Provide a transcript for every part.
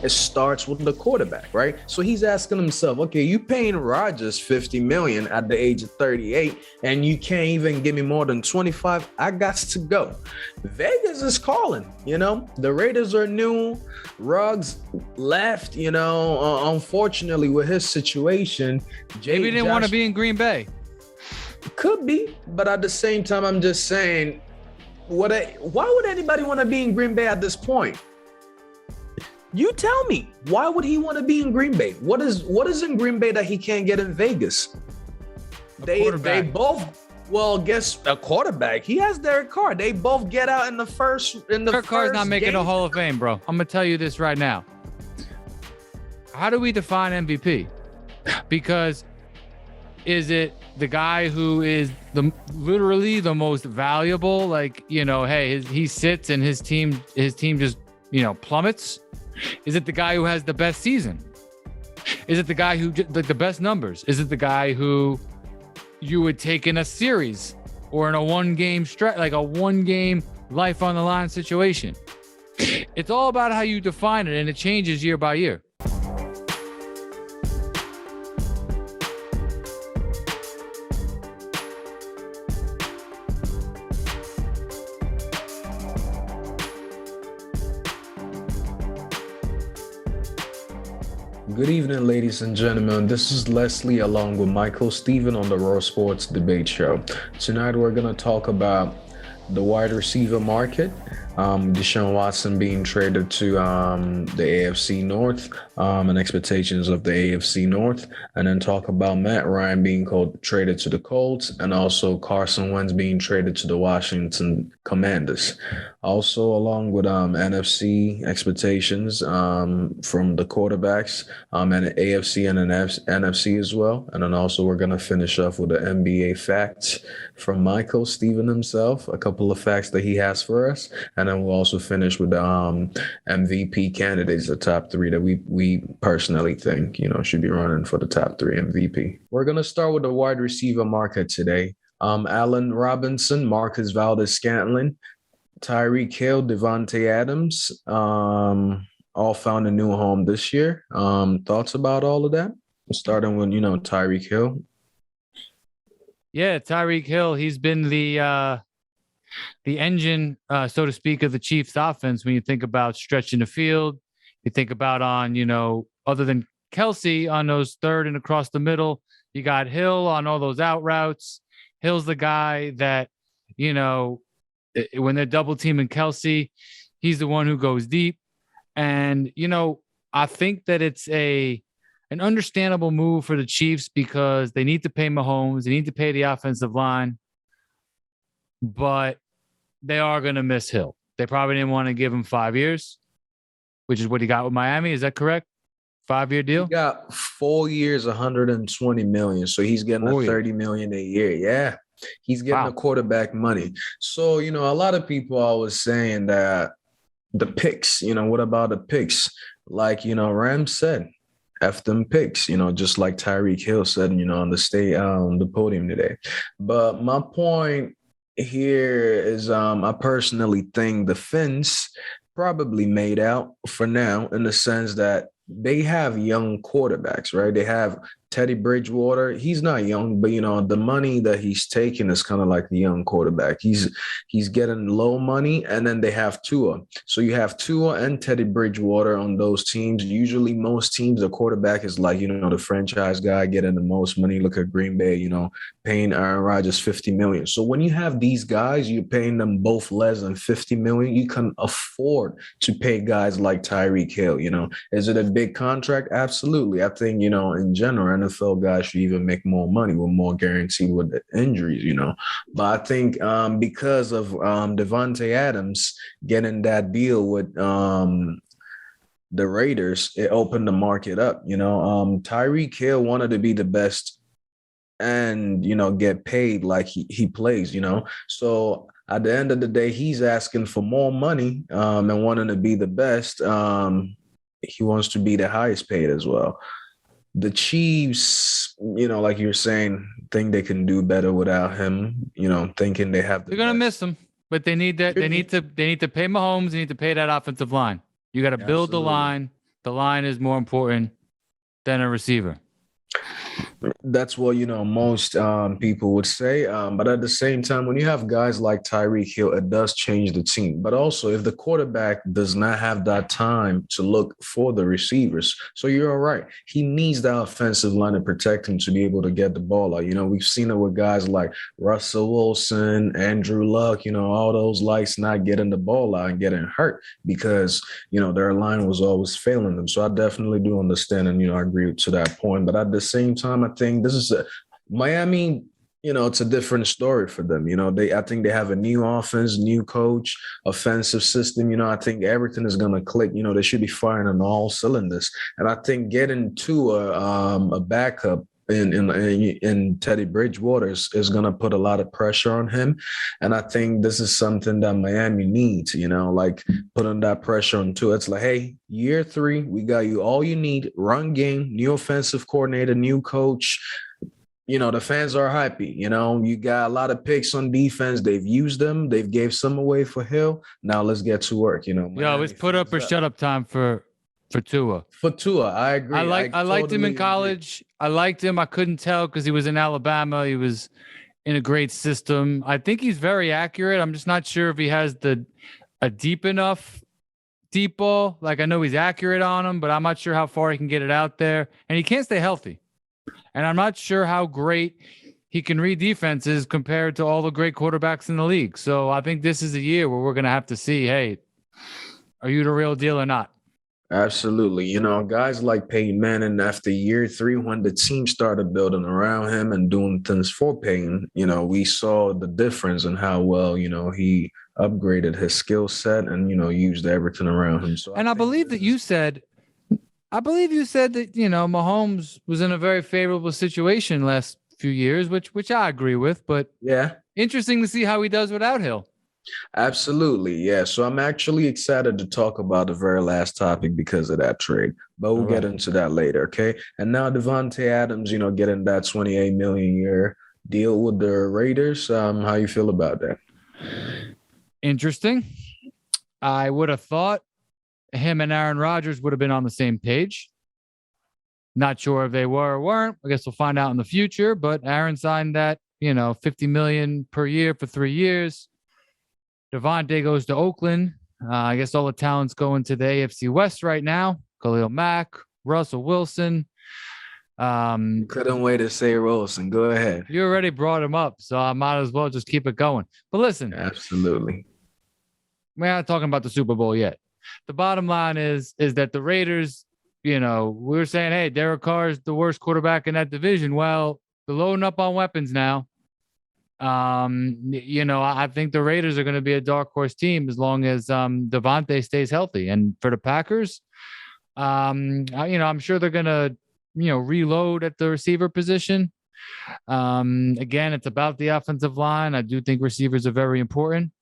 it starts with the quarterback, right? So he's asking himself, okay, you paying Rodgers $50 million at the age of 38, and you can't even give me more than 25. I got to go. Vegas is calling, the Raiders are new. Ruggs left, unfortunately with his situation. Maybe he didn't want to be in Green Bay. Could be, but at the same time, I'm just saying, why would anybody want to be in Green Bay at this point? You tell me, why would he want to be in Green Bay? What is in Green Bay that he can't get in Vegas? They both, guess a quarterback. He has Derek Carr. They both get out in the first. Derek Carr's not making a Hall of Fame, bro. I'm gonna tell you this right now. How do we define MVP? Because is it the guy who is literally the most valuable? Like, hey, he sits and his team just plummets. Is it the guy who has the best season? Is it the guy who the best numbers? Is it the guy who you would take in a series or in a one-game stretch, like a one-game life on the line situation? It's all about how you define it, and it changes year by year. Good evening, ladies and gentlemen. This is Leslie along with Michael Steven on the Raw Sports Debate Show. Tonight, we're going to talk about the wide receiver market, Deshaun Watson being traded to the AFC North, and expectations of the AFC North, and then talk about Matt Ryan being traded to the Colts, and also Carson Wentz being traded to the Washington Commanders. Also, along with NFC expectations from the quarterbacks, and the AFC and NFC as well. And then also we're going to finish off with the NBA facts from Michael Steven himself, a couple of facts that he has for us. And then we'll also finish with the MVP candidates, the top three that we personally think, should be running for the top three MVP. We're going to start with the wide receiver market today. Allen Robinson, Marcus Valdes-Scantling, Tyreek Hill, Davante Adams, all found a new home this year. Thoughts about all of that? Starting with, Tyreek Hill. Yeah, Tyreek Hill, he's been the engine, so to speak, of the Chiefs offense. When you think about stretching the field, you think about other than Kelsey on those third and across the middle, you got Hill on all those out routes. Hill's the guy that, when they're double teaming Kelsey, he's the one who goes deep. And, I think that it's an understandable move for the Chiefs because they need to pay Mahomes. They need to pay the offensive line. But they are going to miss Hill. They probably didn't want to give him 5 years, which is what he got with Miami. Is that correct? 5-year deal? He got 4 years, $120 million. So he's getting $30 million a year. Yeah. He's getting the quarterback money. So, a lot of people are always saying that the picks, what about the picks? Like, Rams said, F them picks, just like Tyreek Hill said, on the podium today. But my point here is I personally think the Finns probably made out for now, in the sense that they have young quarterbacks, right? They have Teddy Bridgewater. He's not young, but the money that he's taking is kind of like the young quarterback. He's getting low money, and then they have Tua. So you have Tua and Teddy Bridgewater on those teams. Usually most teams, the quarterback is like, the franchise guy getting the most money. Look at Green Bay, paying Aaron Rodgers $50 million. So when you have these guys, you're paying them both less than $50 million. You can afford to pay guys like Tyreek Hill. Is it a big contract? Absolutely. I think, in general, NFL guys should even make more money with more guaranteed with the injuries, But I think because of Davante Adams getting that deal with the Raiders, it opened the market up. Tyreek Hill wanted to be the best and, get paid like he plays, So at the end of the day, he's asking for more money and wanting to be the best. He wants to be the highest paid as well. The Chiefs, like you're saying, think they can do better without him, thinking they have They're going to miss him, but they need that. They need to pay Mahomes. They need to pay that offensive line. You got to build the line. the line is more important than a receiver. That's what, most people would say. But at the same time, when you have guys like Tyreek Hill, it does change the team. But also, if the quarterback does not have that time to look for the receivers, so you're all right. He needs that offensive line to protect him to be able to get the ball out. We've seen it with guys like Russell Wilson, Andrew Luck, all those likes not getting the ball out and getting hurt because, their line was always failing them. So I definitely do understand and, I agree to that point. But at the same time, I think this is Miami, it's a different story for them. I think they have a new offense, new coach, offensive system. I think everything is going to click. They should be firing on all cylinders. And I think getting to a backup in Teddy Bridgewater is going to put a lot of pressure on him. And I think this is something that Miami needs, like putting that pressure on too. It's like, hey, year 3, we got you all you need, run game, new offensive coordinator, new coach. The fans are happy. You got a lot of picks on defense. They've used them. They've gave some away for Hill. Now let's get to work. Yeah, it's put up or shut up time for Tua. For Tua, I agree. I liked him in college. I liked him. I couldn't tell because he was in Alabama. He was in a great system. I think he's very accurate. I'm just not sure if he has a deep enough deep ball. Like I know he's accurate on him, but I'm not sure how far he can get it out there. And he can't stay healthy. And I'm not sure how great he can read defenses compared to all the great quarterbacks in the league. So I think this is a year where we're going to have to see, hey, are you the real deal or not? Absolutely. Guys like Peyton Manning, after year 3, when the team started building around him and doing things for Peyton, we saw the difference in how well, he upgraded his skill set and, used everything around him. So I believe that you said that, Mahomes was in a very favorable situation last few years, which I agree with, but yeah, interesting to see how he does without Hill. Absolutely. Yeah. So I'm actually excited to talk about the very last topic because of that trade, but we'll get into that later. Okay. And now Davante Adams, getting that $28 million a year deal with the Raiders. How you feel about that? Interesting. I would have thought him and Aaron Rodgers would have been on the same page. Not sure if they were or weren't. I guess we'll find out in the future, but Aaron signed that, $50 million per year for 3 years. Davante goes to Oakland. I guess all the talent's going to the AFC West right now. Khalil Mack, Russell Wilson. Couldn't wait to say Wilson. Go ahead. You already brought him up, so I might as well just keep it going. But listen. Absolutely. We're not talking about the Super Bowl yet. The bottom line is that the Raiders, we were saying, hey, Derek Carr is the worst quarterback in that division. Well, they're loading up on weapons now. I think the Raiders are going to be a dark horse team as long as Davante stays healthy. And for the Packers, I'm sure they're going to, reload at the receiver position. Again, it's about the offensive line. I do think receivers are very important.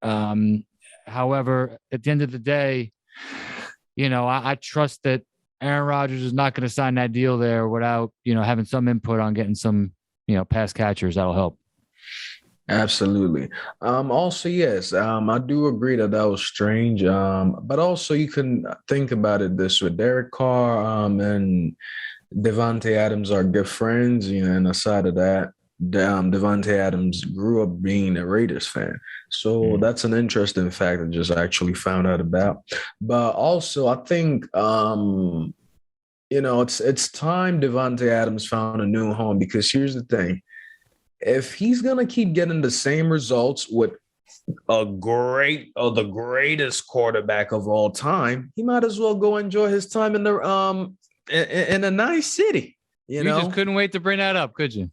However, at the end of the day, I trust that Aaron Rodgers is not going to sign that deal there without, having some input on getting some, pass catchers. That'll help. Absolutely. Also, yes, I do agree that was strange. But also you can think about it this way. Derek Carr and Davante Adams are good friends, and aside of that, Davante Adams grew up being a Raiders fan. So that's an interesting fact I just actually found out about. But also, I think, it's time Davante Adams found a new home because here's the thing. If he's going to keep getting the same results with the greatest quarterback of all time, he might as well go enjoy his time in a nice city. You just couldn't wait to bring that up, could you?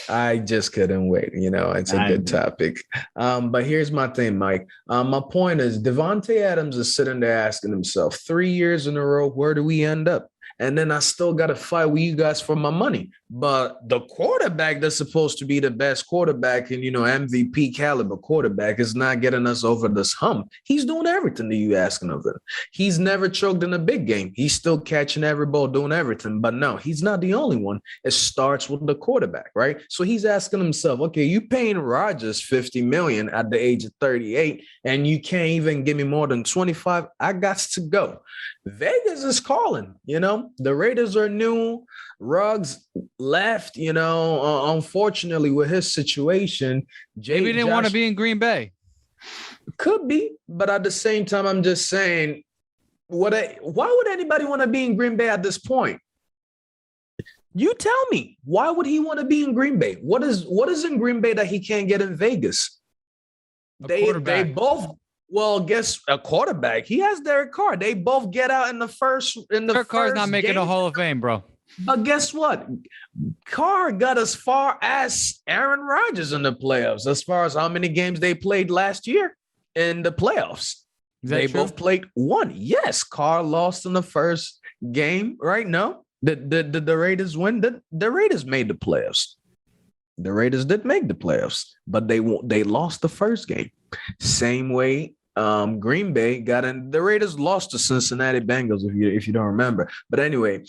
I just couldn't wait. It's a good topic. But here's my thing, Mike. My point is Davante Adams is sitting there asking himself 3 years in a row, where do we end up? and then I still got to fight with you guys for my money. But the quarterback that's supposed to be the best quarterback and, MVP caliber quarterback is not getting us over this hump. He's doing everything that you asking of him. He's never choked in a big game. He's still catching every ball, doing everything. But no, he's not the only one. It starts with the quarterback, right? So he's asking himself, okay, you paying Rodgers $50 million at the age of 38, and you can't even give me more than 25. I got to go. Vegas is calling, the Raiders are new. Ruggs left, unfortunately with his situation. Maybe he didn't want to be in Green Bay. Could be, but at the same time, I'm just saying, why would anybody want to be in Green Bay at this point? You tell me, why would he want to be in Green Bay? What is in Green Bay that he can't get in Vegas? They both. Well, guess a quarterback. He has Derek Carr. They both get out in the first. Derek Carr's not making the Hall of Fame, bro. But guess what? Carr got as far as Aaron Rodgers in the playoffs, as far as how many games they played last year in the playoffs. They both played one. Yes, Carr lost in the first game, right? No, the Raiders win. The Raiders made the playoffs. The Raiders did make the playoffs, but they lost the first game. Same way. Green Bay got in. The Raiders lost to Cincinnati Bengals, if you don't remember. But anyway,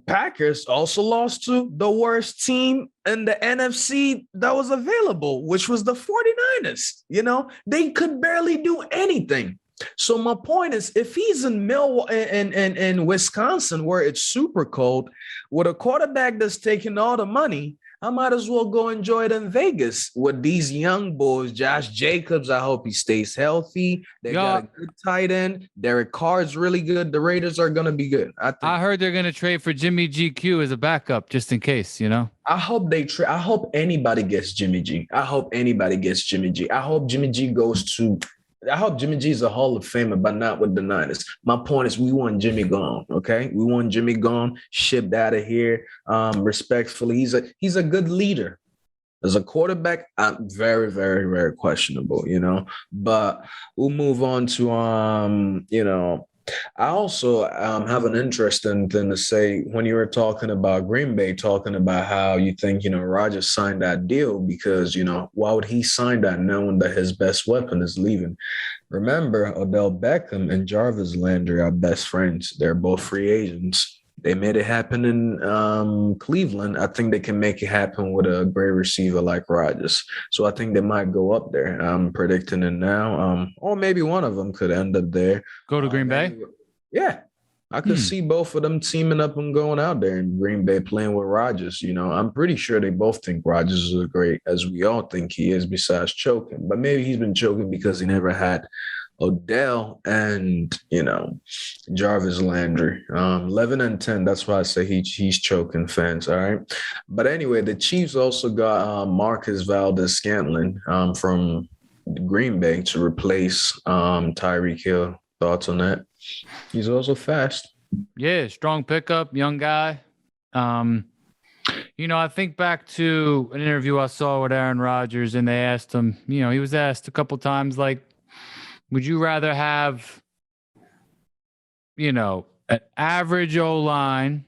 Packers also lost to the worst team in the NFC that was available, which was the 49ers. They could barely do anything. So my point is, if he's in in Wisconsin, where it's super cold, with a quarterback that's taking all the money, I might as well go enjoy it in Vegas with these young boys. Josh Jacobs, I hope he stays healthy. They got a good tight end. Derek Carr is really good. The Raiders are going to be good. I heard they're going to trade for Jimmy GQ as a backup just in case, I hope I hope anybody gets Jimmy G. I hope anybody gets Jimmy G. I hope Jimmy G I hope Jimmy G is a Hall of Famer, but not with the Niners. My point is we want Jimmy gone, okay? We want Jimmy gone, shipped out of here respectfully. He's a good leader. As a quarterback, I'm very, very, very questionable, But we'll move on to, I also have an interesting thing to say when you were talking about Green Bay, talking about how you think, Rodgers signed that deal because, why would he sign that knowing that his best weapon is leaving? Remember, Odell Beckham and Jarvis Landry are best friends. They're both free agents. They made it happen in Cleveland. I think they can make it happen with a great receiver like Rodgers. So I think they might go up there. I'm predicting it now. Or maybe one of them could end up there. Go to Green Bay? Yeah. I could see both of them teaming up and going out there in Green Bay playing with Rodgers. I'm pretty sure they both think Rodgers is as great as we all think he is besides choking. But maybe he's been choking because he never had Odell and, Jarvis Landry. 11 and 10. That's why I say he's choking fans. All right. But anyway, the Chiefs also got Marcus Valdes-Scantling from Green Bay to replace Tyreek Hill. Thoughts on that? He's also fast. Yeah, strong pickup, young guy. I think back to an interview I saw with Aaron Rodgers, and they asked him, he was asked a couple times, like, would you rather have, an average O-line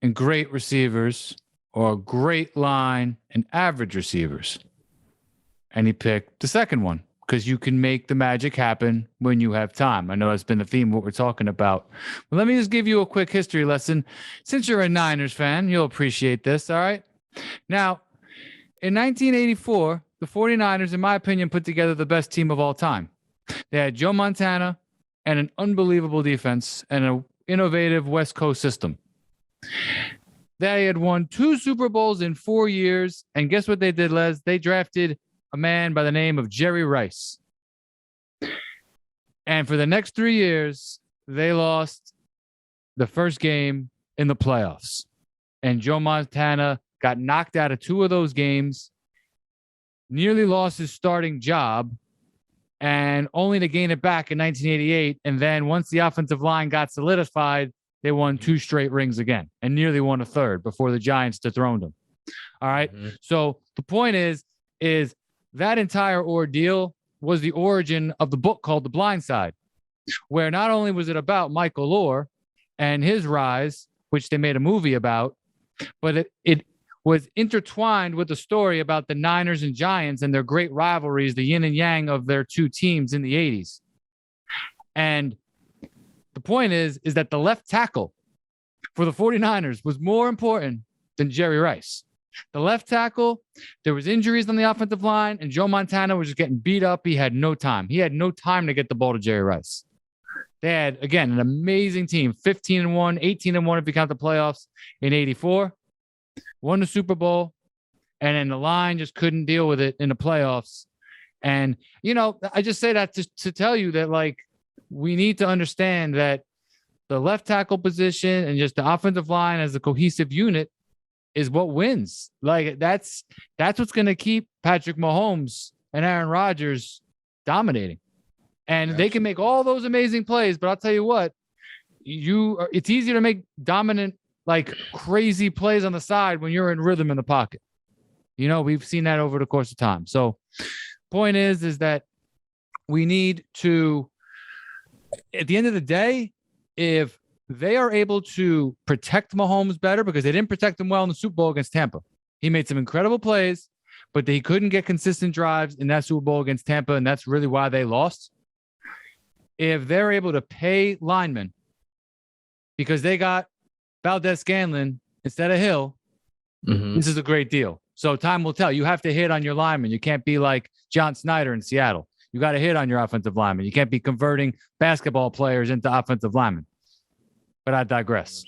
and great receivers or a great line and average receivers? And he picked the second one because you can make the magic happen when you have time. I know that's been the theme of what we're talking about. Well, let me just give you a quick history lesson. Since you're a Niners fan, you'll appreciate this, all right? Now, in 1984, the 49ers, in my opinion, put together the best team of all time. They had Joe Montana and an unbelievable defense and an innovative West Coast system. They had won 2 Super Bowls in 4 years. And guess what they did, Les? They drafted a man by the name of Jerry Rice. And for the next 3 years, they lost the first game in the playoffs. And Joe Montana got knocked out of 2 of those games, nearly lost his starting job, and only to gain it back in 1988. And then once the offensive line got solidified, they won 2 straight rings again and nearly won a third before the Giants dethroned them. All right. Mm-hmm. So the point is that entire ordeal was the origin of the book called The Blind Side, where not only was it about Michael Orr, and his rise, which they made a movie about, but it was intertwined with the story about the Niners and Giants and their great rivalries, the yin and yang of their two teams in the 80s. And the point is that the left tackle for the 49ers was more important than Jerry Rice. The left tackle, there was injuries on the offensive line, and Joe Montana was just getting beat up. He had no time. He had no time to get the ball to Jerry Rice. They had, again, an amazing team, 15-1, 18-1 if you count the playoffs in 84. Won the Super Bowl, and then the line just couldn't deal with it in the playoffs. And, I just say that to tell you that, like, we need to understand that the left tackle position and just the offensive line as a cohesive unit is what wins. Like, that's what's going to keep Patrick Mahomes and Aaron Rodgers dominating. And they can make all those amazing plays, but I'll tell you what, it's easier to make dominant, like, crazy plays on the side when you're in rhythm in the pocket. We've seen that over the course of time. So point is that we need to, at the end of the day, if they are able to protect Mahomes better, because they didn't protect him well in the Super Bowl against Tampa. He made some incredible plays, but they couldn't get consistent drives in that Super Bowl against Tampa, and that's really why they lost. If they're able to pay linemen because they got Valdez-Scanlon instead of Hill, this is a great deal. So time will tell. You have to hit on your linemen. You can't be like John Snyder in Seattle. You got to hit on your offensive linemen. You can't be converting basketball players into offensive linemen. But I digress.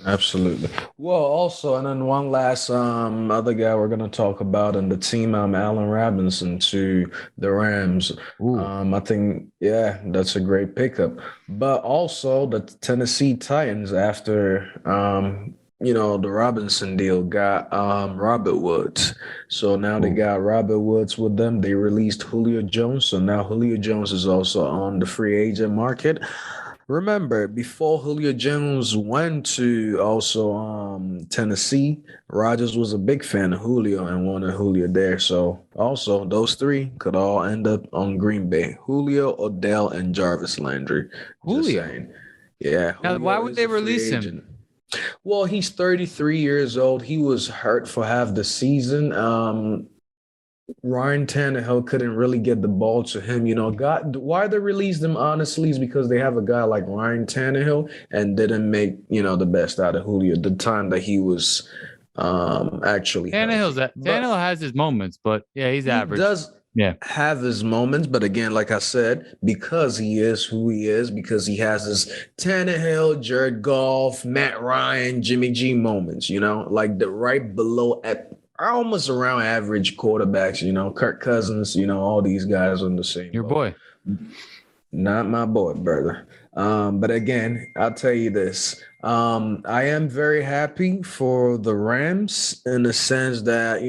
Absolutely. Well, also, and then one last other guy we're going to talk about in the team, Allen Robinson to the Rams. I think, that's a great pickup. But also the Tennessee Titans, after the Robinson deal, got Robert Woods. So now they got Robert Woods with them. They released Julio Jones. So now Julio Jones is also on the free agent market. Remember, before Julio Jones went to also Tennessee, Rodgers was a big fan of Julio and wanted Julio there. So also those three could all end up on Green Bay. Julio, Odell, and Jarvis Landry. Julio? Yeah. Now, why would they release him? Well, he's 33 years old. He was hurt for half the season. Ryan Tannehill couldn't really get the ball to him. Why they released him, honestly, is because they have a guy like Ryan Tannehill and didn't make, the best out of Julio the time that he was actually Tannehill has his moments, but he's average. He does have his moments, but again, like I said, because he is who he is, because he has his Tannehill, Jared Goff, Matt Ryan, Jimmy G moments, like the right below almost around average quarterbacks, Kirk Cousins, all these guys on the same Your boy. Not my boy, brother. But again, I'll tell you this. I am very happy for the Rams in the sense that,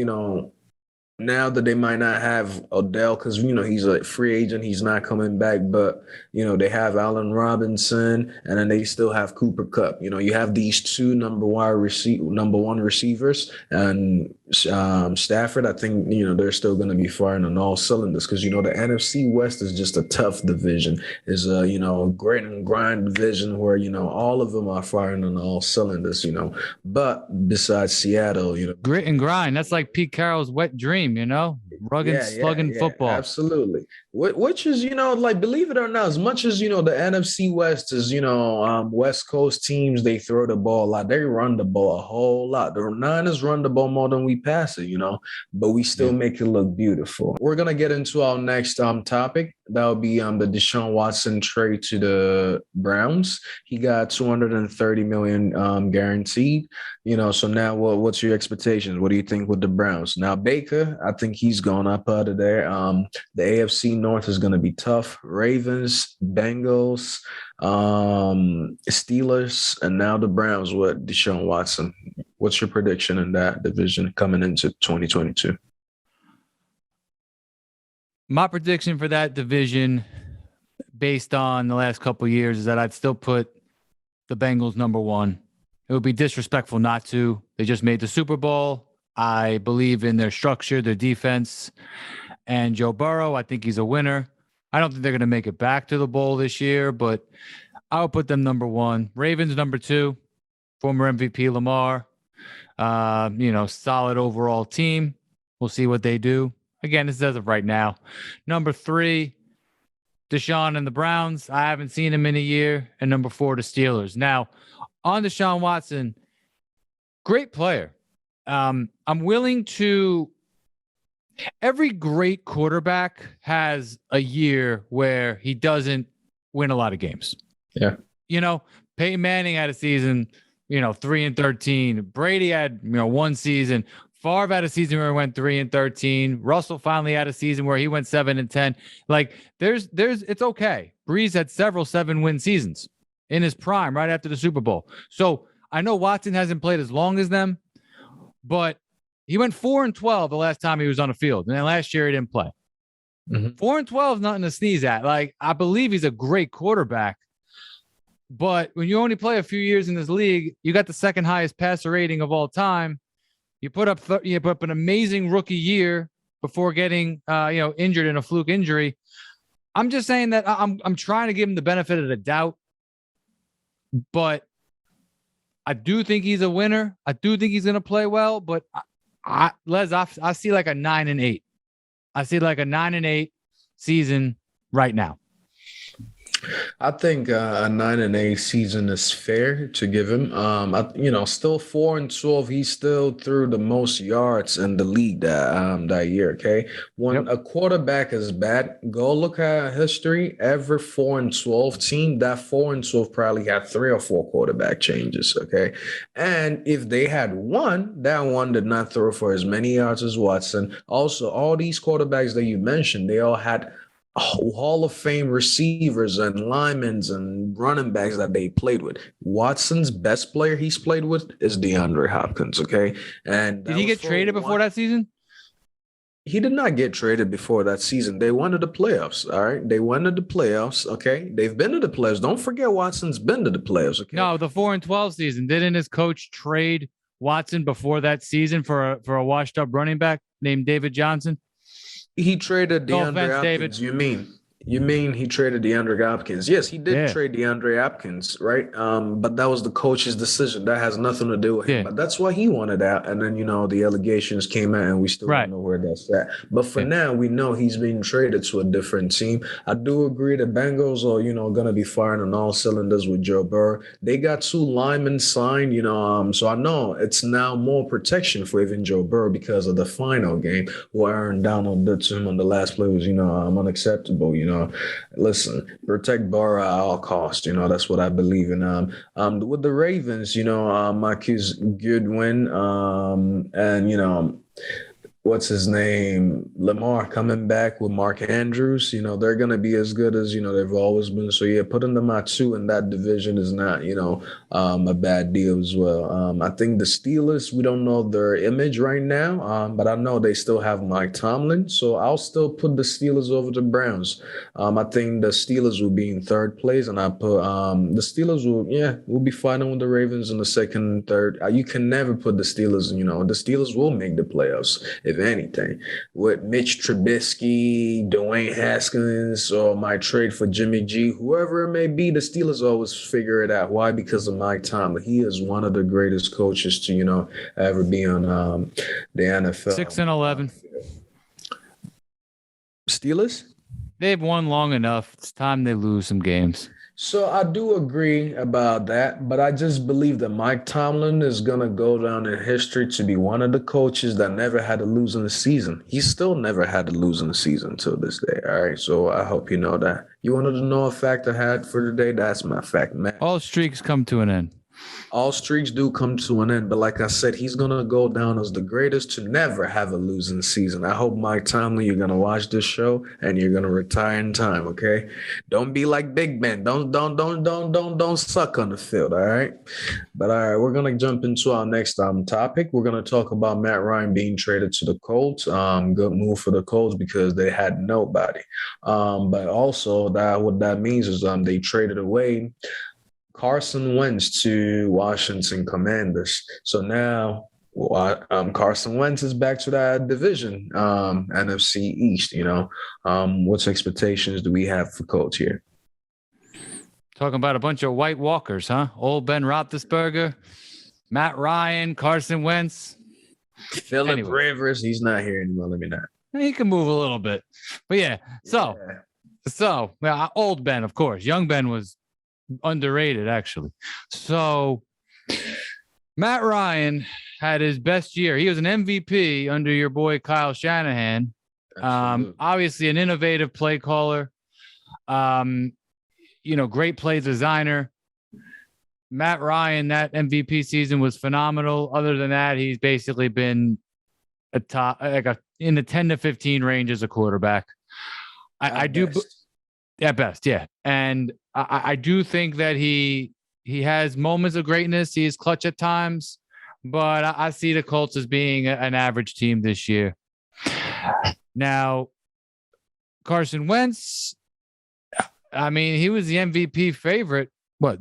now that they might not have Odell because, he's a free agent. He's not coming back. But, they have Allen Robinson and then they still have Cooper Kupp. You have these two number one receivers and Stafford. I think, they're still going to be firing on all cylinders because, the NFC West is just a tough division. It's a, grit and grind division where, all of them are firing on all cylinders, But besides Seattle, grit and grind. That's like Pete Carroll's wet dream. Rugged, slugging football. Absolutely. Which is, believe it or not, as much as, the NFC West is, West Coast teams, they throw the ball a lot. They run the ball a whole lot. The Niners run the ball more than we pass it, but we still make it look beautiful. We're going to get into our next topic. That would be the Deshaun Watson trade to the Browns. He got $230 million guaranteed. So now what's your expectations? What do you think with the Browns? Now, Baker, I think he's gone up out of there. The AFC North is going to be tough. Ravens, Bengals, Steelers, and now the Browns with Deshaun Watson. What's your prediction in that division coming into 2022? My prediction for that division, based on the last couple of years, is that I'd still put the Bengals number one. It would be disrespectful not to. They just made the Super Bowl. I believe in their structure, their defense, and Joe Burrow. I think he's a winner. I don't think they're going to make it back to the bowl this year, but I would put them number 1. Ravens number 2. Former MVP Lamar. Solid overall team. We'll see what they do. Again, this is as of right now. Number 3, Deshaun and the Browns. I haven't seen him in a year. And number 4, the Steelers. Now, on Deshaun Watson, great player. I'm willing to. Every great quarterback has a year where he doesn't win a lot of games. Yeah. Peyton Manning had a season, 3-13. Brady had, one season. Favre had a season where he went 3-13. Russell finally had a season where he went 7-10. Like it's okay. Breeze had several 7-win seasons in his prime right after the Super Bowl. So I know Watson hasn't played as long as them, but he went 4-12 the last time he was on the field. And then last year he didn't play. 4-12 is nothing to sneeze at. Like, I believe he's a great quarterback. But when you only play a few years in this league, you got the second highest passer rating of all time. You put up an amazing rookie year before getting injured in a fluke injury. I'm just saying that I'm trying to give him the benefit of the doubt. But I do think he's a winner. I do think he's going to play well. But Les, I see like a 9-8. I see like a 9-8 season right now. I think a 9-8 season is fair to give him. Still 4-12. He still threw the most yards in the league that year. Okay, when a quarterback is bad, go look at history. Every 4-12 team, that 4-12 probably had 3 or 4 quarterback changes. Okay, and if they had one, that one did not throw for as many yards as Watson. Also, all these quarterbacks that you mentioned, they all had Hall of Fame receivers and linemen and running backs that they played with. Watson's best player he's played with is DeAndre Hopkins, okay? And did he get traded before that season? He did not get traded before that season. They went to the playoffs, all right? They went to the playoffs, okay? They've been to the playoffs. Don't forget Watson's been to the playoffs, okay? No, the 4-12 season. Didn't his coach trade Watson before that season for a washed-up running back named David Johnson? He traded DeAndre Hopkins. David. You mean he traded DeAndre Hopkins? Yes, he did trade DeAndre Hopkins, right? But that was the coach's decision. That has nothing to do with him. But that's why he wanted out. And then, the allegations came out and we still don't know where that's at. But for now, we know he's being traded to a different team. I do agree the Bengals are, going to be firing on all cylinders with Joe Burrow. They got 2 linemen signed, so I know it's now more protection for even Joe Burrow because of the final game where Aaron Donald did to him on the last play was, unacceptable, Listen, protect Burrow at all costs. That's what I believe in. With the Ravens, Marquise Goodwin, and what's his name? Lamar coming back with Mark Andrews. They're going to be as good as, they've always been. So, putting them at 2 in that division is not, a bad deal as well. I think the Steelers, we don't know their image right now, but I know they still have Mike Tomlin. So I'll still put the Steelers over the Browns. I think the Steelers will be in 3rd place, and I put the Steelers will be fighting with the Ravens in the 2nd and 3rd. You can never put the Steelers, the Steelers will make the playoffs. If anything, with Mitch Trubisky, Dwayne Haskins, or my trade for Jimmy G, whoever it may be, the Steelers always figure it out. Why? Because of Mike Tomlin. He is one of the greatest coaches to, ever be on the NFL. 6-11. Steelers? They've won long enough. It's time they lose some games. So I do agree about that, but I just believe that Mike Tomlin is going to go down in history to be one of the coaches that never had to lose in a season. He still never had to lose in a season until this day. All right. So I hope you know that. You wanted to know a fact I had for today? That's my fact, man. All streaks come to an end. All streaks do come to an end, but like I said, he's going to go down as the greatest to never have a losing season. I hope, Mike Tomlin, you're going to watch this show and you're going to retire in time, okay? Don't be like Big Ben. Don't suck on the field, all right? But all right, we're going to jump into our next topic. We're going to talk about Matt Ryan being traded to the Colts. Good move for the Colts because they had nobody. But also what that means is they traded away Carson Wentz to Washington Commanders. So now Carson Wentz is back to that division, NFC East. What expectations do we have for Colts here? Talking about a bunch of white walkers, huh? Old Ben Roethlisberger, Matt Ryan, Carson Wentz. Phillip Rivers, he's not here anymore. Let me not. He can move a little bit. But yeah, so old Ben, of course. Young Ben was underrated, actually. So Matt Ryan had his best year. He was an MVP under your boy Kyle Shanahan. Obviously an innovative play caller. Great play designer. Matt Ryan, that MVP season was phenomenal. Other than that, he's basically been in the 10 to 15 range as a quarterback. At best, yeah. And I do think that he has moments of greatness. He is clutch at times, but I see the Colts as being an average team this year. Now, Carson Wentz, I mean, he was the MVP favorite.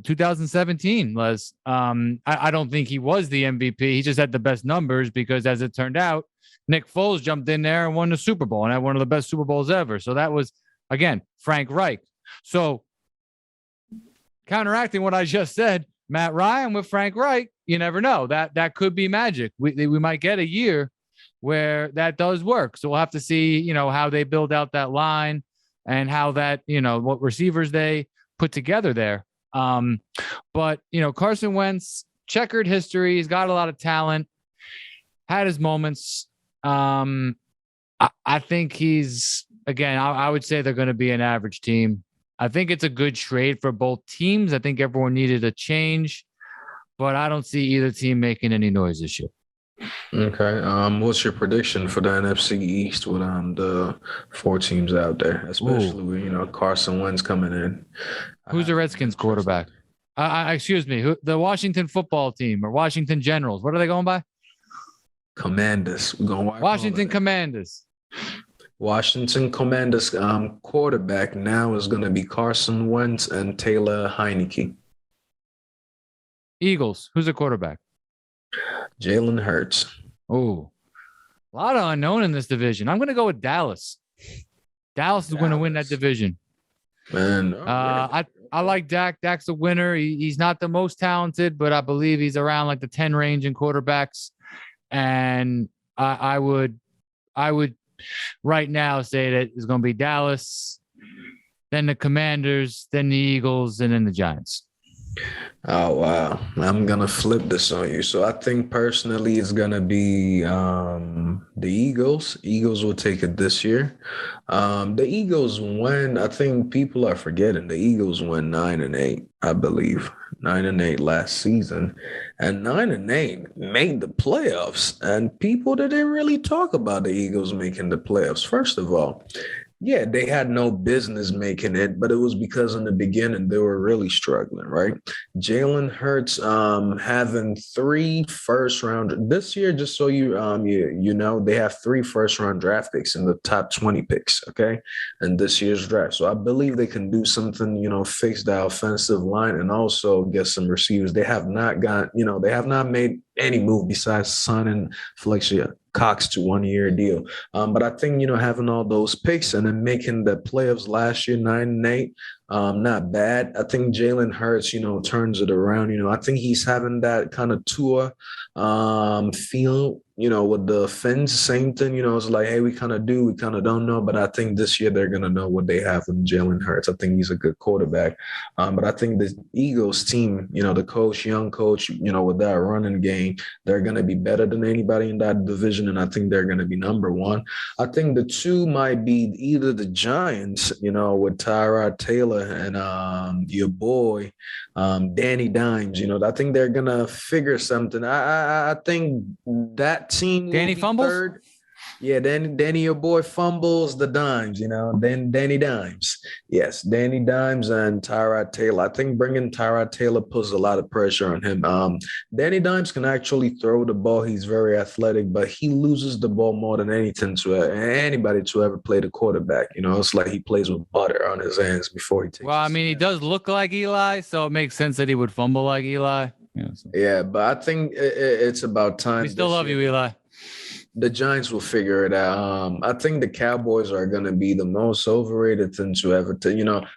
2017 was. I don't think he was the MVP. He just had the best numbers because, as it turned out, Nick Foles jumped in there and won the Super Bowl and had one of the best Super Bowls ever. So that was, again, Frank Reich. So counteracting what I just said, Matt Ryan with Frank Reich, you never know. That could be magic. We might get a year where that does work. So we'll have to see, how they build out that line and how that, what receivers they put together there. But Carson Wentz, checkered history. He's got a lot of talent, had his moments. I think he's, again, I would say they're going to be an average team. I think it's a good trade for both teams. I think everyone needed a change, but I don't see either team making any noise this year. Okay. What's your prediction for the NFC East with the 4 teams out there, especially with, Carson Wentz coming in? Who's the Redskins quarterback? Excuse me, the Washington football team or Washington Generals. What are they going by? Commanders. We're going Washington Commanders. Washington Commanders quarterback now is going to be Carson Wentz and Taylor Heineke. Eagles. Who's the quarterback? Jalen Hurts. Oh, a lot of unknown in this division. I'm going to go with Dallas. Dallas is going to win that division. Man, I like Dak. Dak's a winner. He's not the most talented, but I believe he's around like the 10 range in quarterbacks. And I would right now say that it's going to be Dallas, then the Commanders, then the Eagles, and then the Giants. Oh, wow. I'm going to flip this on you. So I think personally it's going to be the Eagles. Eagles will take it this year. The Eagles win. I think people are forgetting the Eagles went 9-8, I believe. 9-8 last season. And 9-8 made the playoffs. And people didn't really talk about the Eagles making the playoffs. First of all, yeah, they had no business making it, but it was because in the beginning they were really struggling, right? Jalen Hurts having 3 first-round this year. Just so you know, they have 3 first-round draft picks in the top 20 picks, okay, in this year's draft. So I believe they can do something, fix the offensive line and also get some receivers. They have not made any move besides signing Fletcher Cox to 1-year deal. But I think, having all those picks and then making the playoffs last year, 9-8, not bad. I think Jalen Hurts, turns it around. I think he's having that kind of Tua feel, with the Fins, same thing. It's like, hey, we kind of don't know. But I think this year they're going to know what they have in Jalen Hurts. I think he's a good quarterback. But I think the Eagles team, the coach, young coach, with that running game, they're going to be better than anybody in that division. And I think they're going to be number 1. I think the 2 might be either the Giants, with Tyrod Taylor and your boy, Danny Dimes. I think they're going to figure something. I think that team Danny fumbles? Third. Yeah, Danny, your boy fumbles the dimes, then Danny Dimes. Yes, Danny Dimes and Tyrod Taylor. I think bringing Tyrod Taylor puts a lot of pressure on him. Danny Dimes can actually throw the ball. He's very athletic, but he loses the ball more than anything to anybody to ever play the quarterback. It's like he plays with butter on his hands before he takes. Well, I mean, he does look like Eli, so it makes sense that he would fumble like Eli. Yeah, but I think it's about time. We still love you, Eli. The Giants will figure it out. I think the Cowboys are going to be the most overrated thing to ever.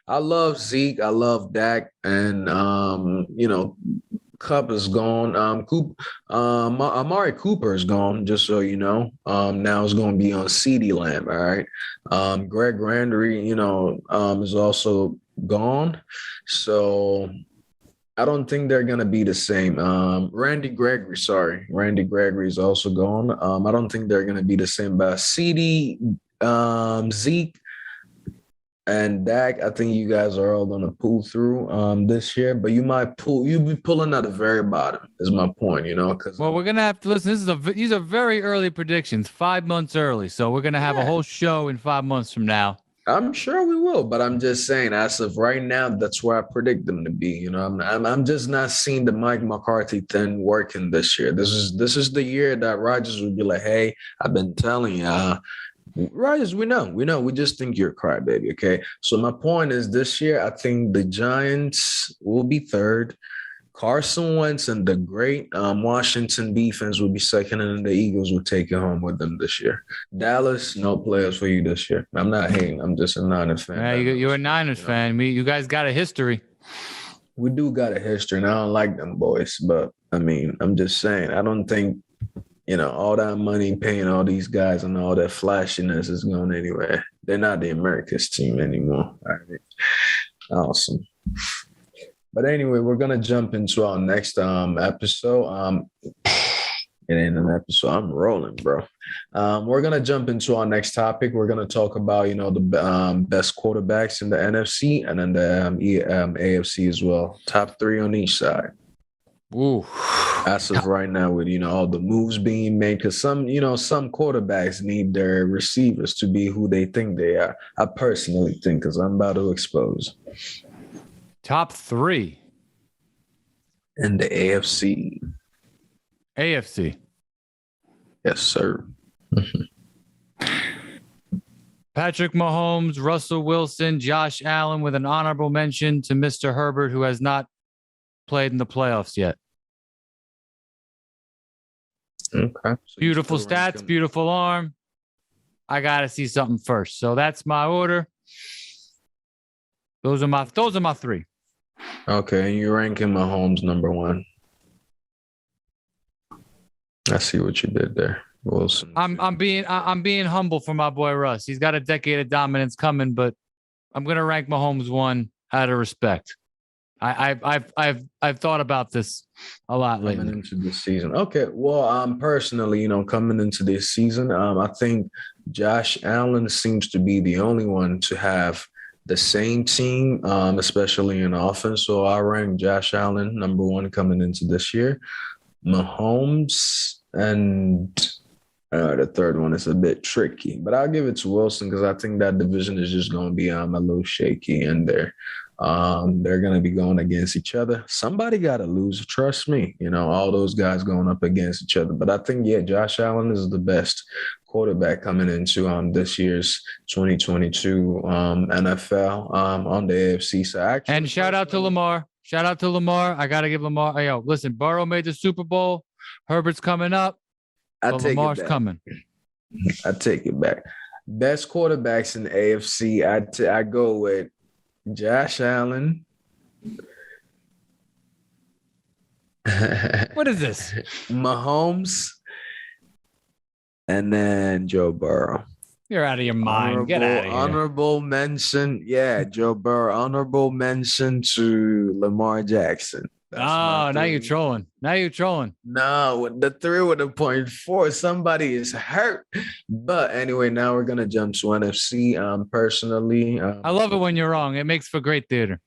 I love Zeke. I love Dak. And, Cup is gone. Amari Cooper is gone, just so you know. Now it's going to be on CeeDee Lamb, all right? Greg Randry, is also gone. So I don't think they're going to be the same. Randy Gregory is also gone. I don't think they're going to be the same. But CeeDee, Zeke, and Dak, I think you guys are all going to pull through this year, but you'll be pulling at the very bottom is my point, because. Well, we're going to have to listen. These are very early predictions, 5 months early. So we're going to have a whole show in 5 months from now. I'm sure we will, but I'm just saying, as of right now, that's where I predict them to be. I'm just not seeing the Mike McCarthy thing working this year. This is the year that Rodgers would be like, hey, I've been telling you, Rodgers, we know. We just think you're a crybaby, okay? So my point is, this year, I think the Giants will be third. Carson Wentz and the great Washington defense will be second, and the Eagles will take it home with them this year. Dallas, no players for you this year. I'm not hating. I'm just a Niners fan. Yeah, you're a Niners fan. You guys got a history. We do got a history, and I don't like them boys. But, I'm just saying, I don't think, all that money paying all these guys and all that flashiness is going anywhere. They're not the America's team anymore. All right. Awesome. But anyway, we're gonna jump into our next episode. It ain't an episode. I'm rolling, bro. We're gonna jump into our next topic. We're gonna talk about the best quarterbacks in the NFC and then the AFC as well. Top 3 on each side. Ooh. As of right now, with all the moves being made, because some quarterbacks need their receivers to be who they think they are. I personally think, because I'm about to expose. Top 3 in the AFC. AFC. Yes, sir. Patrick Mahomes, Russell Wilson, Josh Allen, with an honorable mention to Mr. Herbert, who has not played in the playoffs yet. Okay. So beautiful stats, beautiful arm. I got to see something first. So that's my order. Those are my 3. Okay, and you're ranking Mahomes number 1. I see what you did there, Wilson. I'm being humble for my boy Russ. He's got a decade of dominance coming, but I'm gonna rank Mahomes 1 out of respect. I've thought about this a lot lately. Coming into this season. Okay, well, personally, coming into this season, I think Josh Allen seems to be the only one to have the same team, especially in offense. So I rank Josh Allen number 1 coming into this year. Mahomes and the third one is a bit tricky, but I'll give it to Wilson because I think that division is just going to be a little shaky in there. They're going to be going against each other. Somebody got to lose. Trust me, all those guys going up against each other. But I think, Josh Allen is the best quarterback coming into this year's 2022 NFL on the AFC side. And shout out to Lamar. I got to give Lamar. Yo, listen, Burrow made the Super Bowl. Herbert's coming up. Lamar's coming. I take it back. Best quarterbacks in the AFC, I go with Josh Allen. What is this? Mahomes. And then Joe Burrow. You're out of your mind. Get out of here. Honorable mention. Yeah, Joe Burrow. Honorable mention to Lamar Jackson. Now you're trolling. No, the 3 with a 0.4. Somebody is hurt. But anyway, now we're going to jump to NFC. Personally, I love it when you're wrong. It makes for great theater.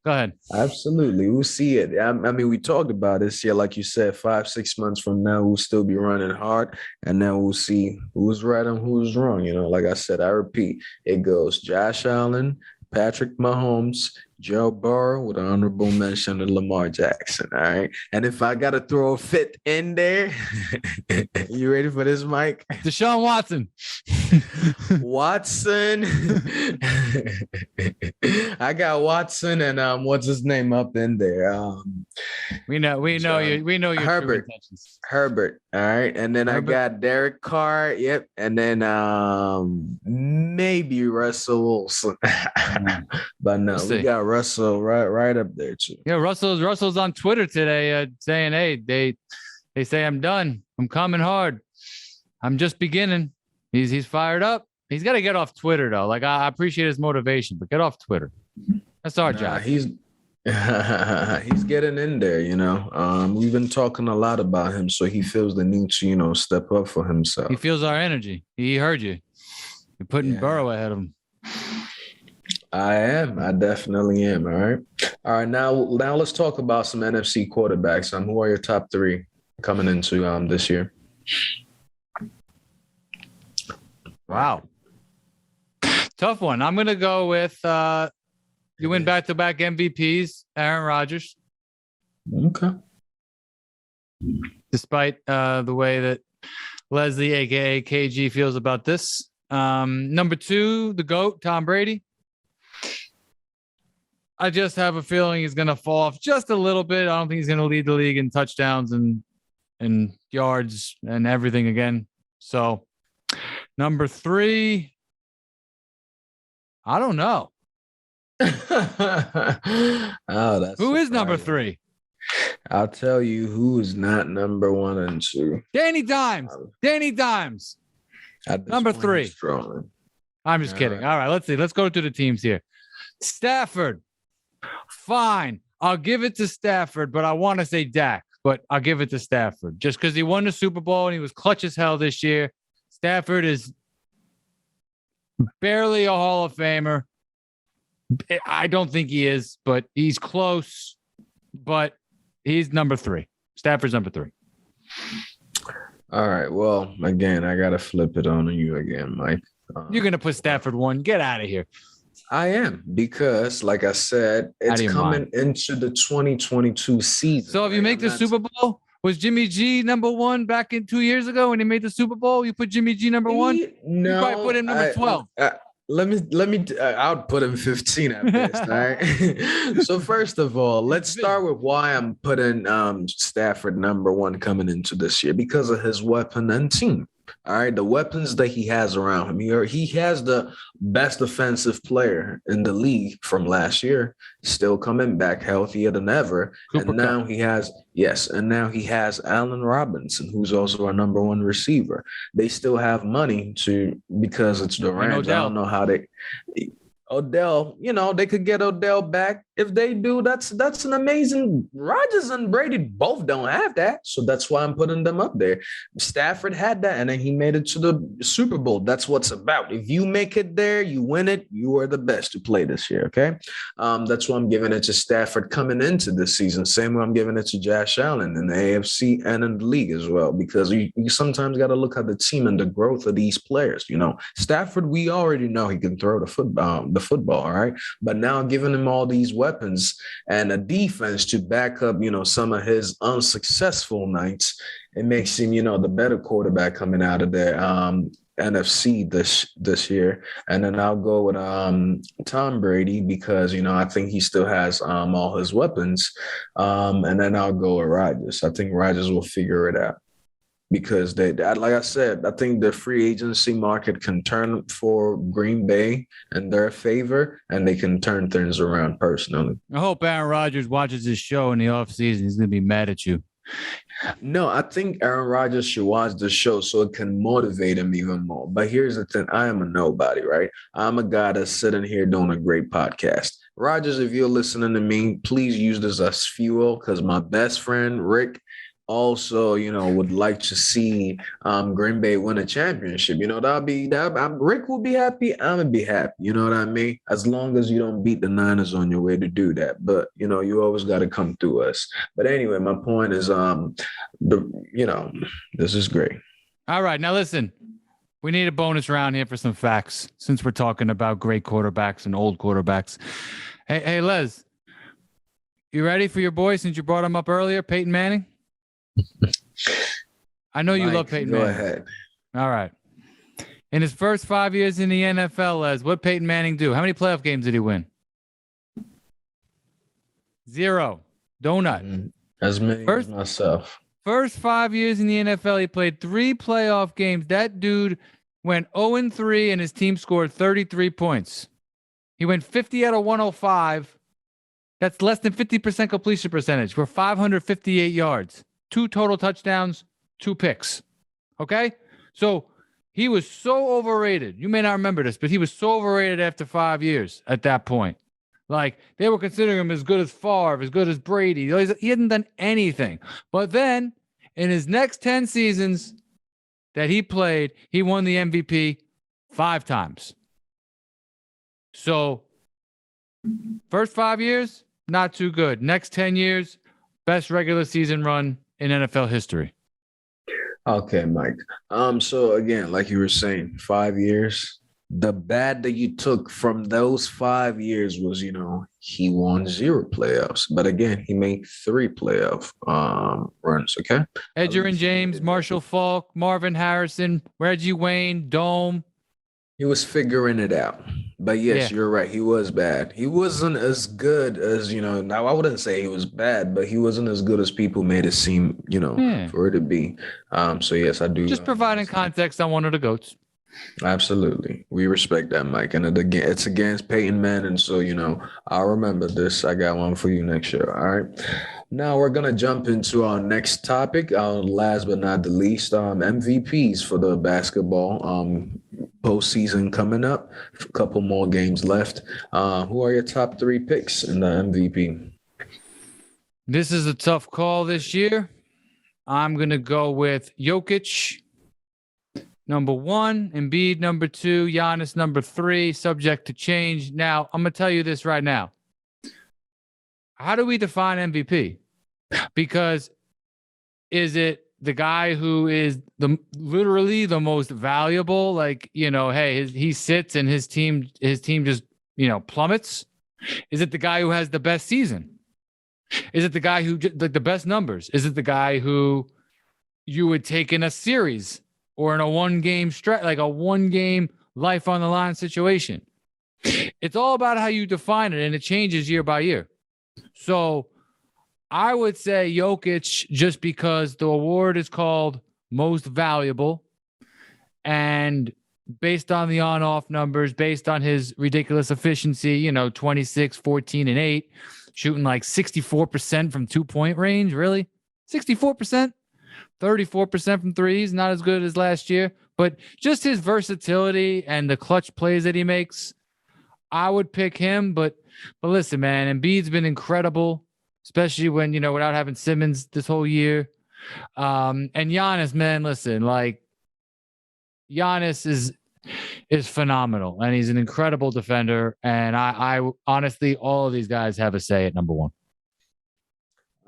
Go ahead. Absolutely. We'll see it. I mean, we talked about this. Yeah, like you said, 5-6 months from now, we'll still be running hard. And then we'll see who's right and who's wrong. Like I said, I repeat, it goes Josh Allen, Patrick Mahomes, Joe Burrow with an honorable mention to Lamar Jackson. All right. And if I got to throw a fifth in there, you ready for this, Mike? Deshaun Watson. Watson. I got Watson and what's his name up in there? We know your Herbert. true intentions. Herbert. All right. And then Herbert. I got Derek Carr. Yep. And then maybe Russell Wilson. But no, we got Russell right up there too. Yeah, Russell's on Twitter today saying, hey, they say I'm done. I'm coming hard. I'm just beginning. He's fired up. He's got to get off Twitter though. Like I appreciate his motivation, but get off Twitter. That's our job. He's getting in there, you know. We've been talking a lot about him, so he feels the need to, you know, step up for himself. He feels our energy. He heard you. You're putting Burrow ahead of him. I am. I definitely am. All right. Now let's talk about some NFC quarterbacks. Who are your top three coming into this year? Wow. Tough one. I'm gonna go with you win back-to-back MVPs, Aaron Rodgers. Okay. Despite the way that Leslie, aka KG, feels about this. Number two, the GOAT, Tom Brady. I just have a feeling he's going to fall off just a little bit. I don't think he's going to lead the league in touchdowns and yards and everything again. So, number three, I don't know. Who is number three? I'll tell you who is not number 1 and 2. Danny Dimes. Number three. I'm just kidding. All right, let's see. Let's go to the teams here. Stafford. Fine. I'll give it to Stafford, but I want to say Dak, but I'll give it to Stafford just because he won the Super Bowl and he was clutch as hell this year. Stafford is barely a Hall of Famer. I don't think he is, but he's close. But he's number 3. Stafford's number 3. All right. Well, again, I got to flip it on you again, Mike. You're going to put Stafford 1. Get out of here. I am, because, like I said, it's coming into the 2022 season. So if you make the Super Bowl, was Jimmy G number 1 back in 2 years ago when he made the Super Bowl? You put Jimmy G number 1? No. You probably put him number 12. Let me. I would put him 15 at best. All right. So first of all, let's start with why I'm putting Stafford number 1 coming into this year, because of his weapon and team. All right, the weapons that he has around him. He has the best offensive player in the league from last year, still coming back healthier than ever. And now he has Allen Robinson, who's also our number 1 receiver. They still have money because it's the Rams. I don't know how Odell, they could get Odell back. If they do, that's an amazing. Rodgers and Brady both don't have that. So that's why I'm putting them up there. Stafford had that, and then he made it to the Super Bowl. That's what's about. If you make it there, you win it, you are the best to play this year, okay? That's why I'm giving it to Stafford coming into this season. Same way I'm giving it to Josh Allen in the AFC and in the league as well, because you sometimes got to look at the team and the growth of these players. Stafford, we already know he can throw the football, all right? But now giving him all these weapons and a defense to back up, some of his unsuccessful nights, it makes him, the better quarterback coming out of the NFC this year. And then I'll go with Tom Brady because, I think he still has all his weapons. And then I'll go with Rodgers. I think Rodgers will figure it out. Because like I said, I think the free agency market can turn for Green Bay in their favor, and they can turn things around personally. I hope Aaron Rodgers watches this show in the offseason. He's going to be mad at you. No, I think Aaron Rodgers should watch the show so it can motivate him even more. But here's the thing. I am a nobody, right? I'm a guy that's sitting here doing a great podcast. Rodgers, if you're listening to me, please use this as fuel, because my best friend, Rick, also, would like to see Green Bay win a championship. Rick will be happy. I'm gonna be happy. You know what I mean? As long as you don't beat the Niners on your way to do that. But you always got to come through us. But anyway, my point is, this is great. All right, now listen. We need a bonus round here for some facts, since we're talking about great quarterbacks and old quarterbacks. Hey, Les, you ready for your boy since you brought him up earlier, Peyton Manning? I know you love Peyton Manning. Go ahead. All right. In his first 5 years in the NFL, Les, what Peyton Manning do? How many playoff games did he win? 0. Donut. As many as myself. First 5 years in the NFL, he played 3 playoff games. That dude went 0-3 and his team scored 33 points. He went 50 out of 105. That's less than 50% completion percentage for 558 yards, 2 total touchdowns, 2 picks. Okay? So he was so overrated. You may not remember this, but he was so overrated after 5 years at that point. Like, they were considering him as good as Favre, as good as Brady. He hadn't done anything. But then, in his next 10 seasons that he played, he won the MVP 5 times. So, first 5 years, not too good. Next 10 years, best regular season run in NFL history. Okay, Mike. So again, like you were saying, 5 years. The bad that you took from those 5 years was, he won 0 playoffs. But again, he made 3 playoff runs, okay? Edgerrin James, Marshall Faulk, Marvin Harrison, Reggie Wayne, Dome. He was figuring it out. But yes, You're right. He was bad. He wasn't as good as, now I wouldn't say he was bad, but he wasn't as good as people made it seem, for it to be. So yes, I do. Just providing context on one of the GOATs. Absolutely. We respect that, Mike. And it's against Peyton Manning. So, I'll remember this. I got one for you next year. All right. Now we're going to jump into our next topic. Last but not the least, MVPs for the basketball postseason coming up. A couple more games left. Who are your top 3 picks in the MVP? This is a tough call this year. I'm going to go with Jokic, number 1, Embiid, number 2, Giannis, number 3, subject to change. Now, I'm going to tell you this right now. How do we define MVP? Because is it the guy who is literally the most valuable? Like, hey, he sits and his team just, plummets. Is it the guy who has the best season? Is it the guy who like the best numbers? Is it the guy who you would take in a series or in a 1-game stretch, like a 1-game life on the line situation? It's all about how you define it, and it changes year by year. So I would say Jokic, just because the award is called most valuable, and based on the on-off numbers, based on his ridiculous efficiency, 26, 14, and 8, shooting like 64% from 2-point range. Really? 64%? 34% from threes, not as good as last year. But just his versatility and the clutch plays that he makes, I would pick him. But listen, man, Embiid's been incredible, especially when, without having Simmons this whole year. And Giannis, man, listen, like, Giannis is phenomenal, and he's an incredible defender. And I honestly, all of these guys have a say at number 1.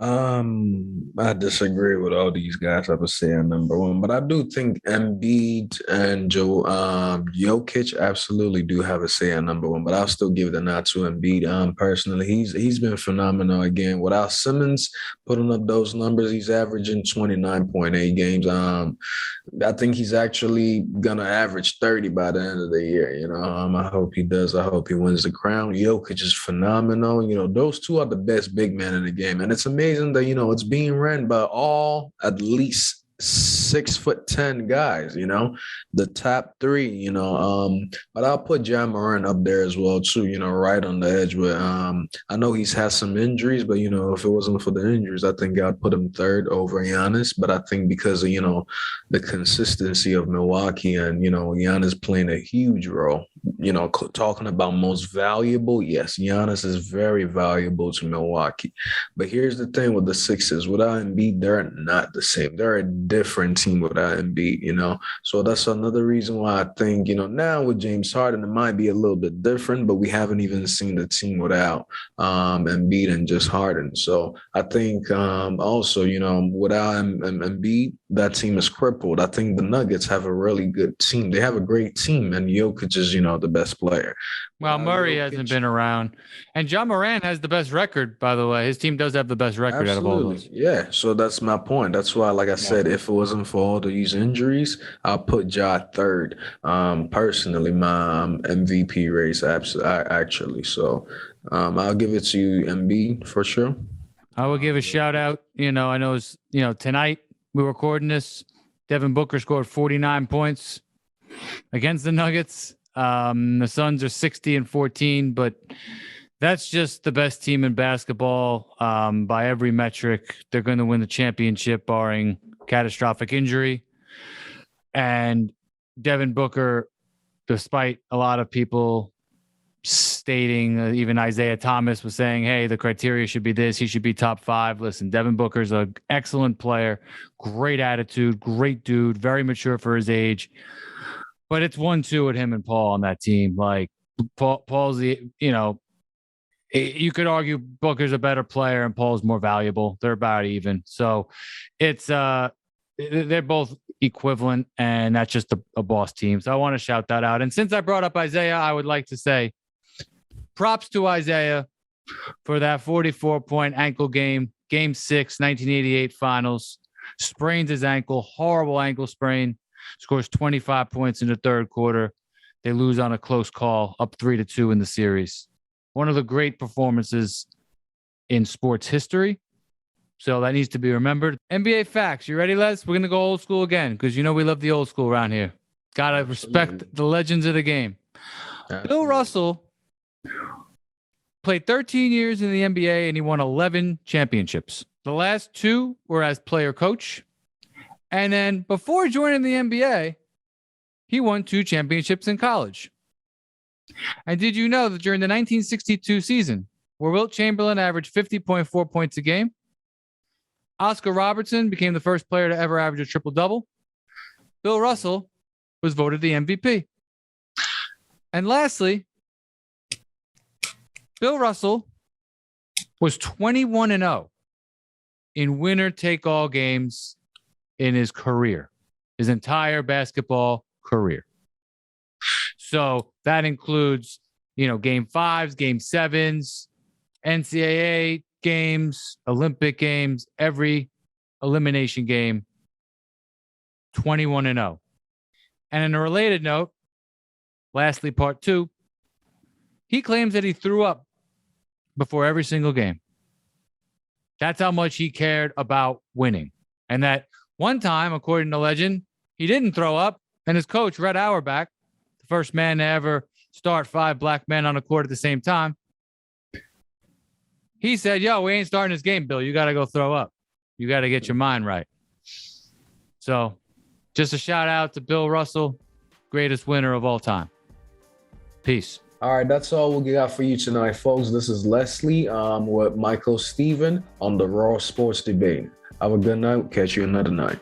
I disagree with all these guys. I would say number 1, but I do think Embiid and Jokic absolutely do have a say at number 1. But I'll still give the nod to Embiid. Personally, he's been phenomenal again. Without Simmons putting up those numbers, he's averaging 29.8 games. I think he's actually gonna average 30 by the end of the year. I hope he does. I hope he wins the crown. Jokic is phenomenal. Those two are the best big men in the game, and it's amazing that it's being ran by all at least 6'10" guys, the top 3, but I'll put Ja Morant up there as well too, right on the edge with I know he's had some injuries, but if it wasn't for the injuries, I think I'd put him 3rd over Giannis. But I think because of the consistency of Milwaukee and Giannis playing a huge role, talking about most valuable, yes, Giannis is very valuable to Milwaukee. But here's the thing with the Sixers, without Embiid, they're not the same. They're a different team without Embiid, you know. So that's another reason why I think, you know, now with James Harden, it might be a little bit different, but we haven't even seen the team without Embiid and just Harden. So I think also, you know, without Embiid, that team is crippled. I think the Nuggets have a really good team. They have a great team, and Jokic is, you know, the best player. Well, Murray hasn't been around. And John Moran has the best record, by the way. His team does have the best record out of all those. Yeah, so that's my point. That's why, like I said, if it wasn't for all these injuries, I'll put Ja third. Personally, my MVP race, actually. So I'll give it to you, MB, for sure. I will give a shout out. You know, I know it's, you know, tonight we're recording this. Devin Booker scored 49 points against the Nuggets. The Suns are 60-14, but that's just the best team in basketball by every metric. They're going to win the championship barring catastrophic injury. And Devin Booker, despite a lot of people stating, even Isaiah Thomas was saying, hey, the criteria should be this, he should be top 5. Listen, Devin Booker's an excellent player, great attitude, great dude, very mature for his age. But it's 1-2 with him and Paul on that team. Like, Paul's the, you know, you could argue Booker's a better player and Paul's more valuable. They're about even. So it's they're both equivalent, and that's just a boss team. So I want to shout that out. And since I brought up Isaiah, I would like to say props to Isaiah for that 44-point ankle game, Game 6, 1988 finals. Sprains his ankle, horrible ankle sprain. Scores 25 points in the third quarter. They lose on a close call, up 3-2 in the series. One of the great performances in sports history. So that needs to be remembered. NBA facts. You ready, Les? We're going to go old school again because you know we love the old school around here. Got to respect the legends of the game. Absolutely. Bill Russell played 13 years in the NBA and he won 11 championships. The last 2 were as player coach. And then before joining the NBA, he won 2 championships in college. And did you know that during the 1962 season, where Wilt Chamberlain averaged 50.4 points a game, Oscar Robertson became the first player to ever average a triple-double, Bill Russell was voted the MVP. And lastly, Bill Russell was 21-0 in winner-take-all games in his career, his entire basketball career. So that includes, you know, Game 5s, Game 7s, NCAA games, Olympic games, every elimination game, 21-0. And in a related note, lastly, part 2, he claims that he threw up before every single game. That's how much he cared about winning. And that one time, according to legend, he didn't throw up, and his coach, Red Auerbach, the first man to ever start 5 black men on the court at the same time, he said, yo, we ain't starting this game, Bill. You got to go throw up. You got to get your mind right. So just a shout out to Bill Russell, greatest winner of all time. Peace. All right, that's all we got for you tonight, folks. This is Leslie with Michael Steven on the Raw Sports Debate. Have a good night. Catch you another night.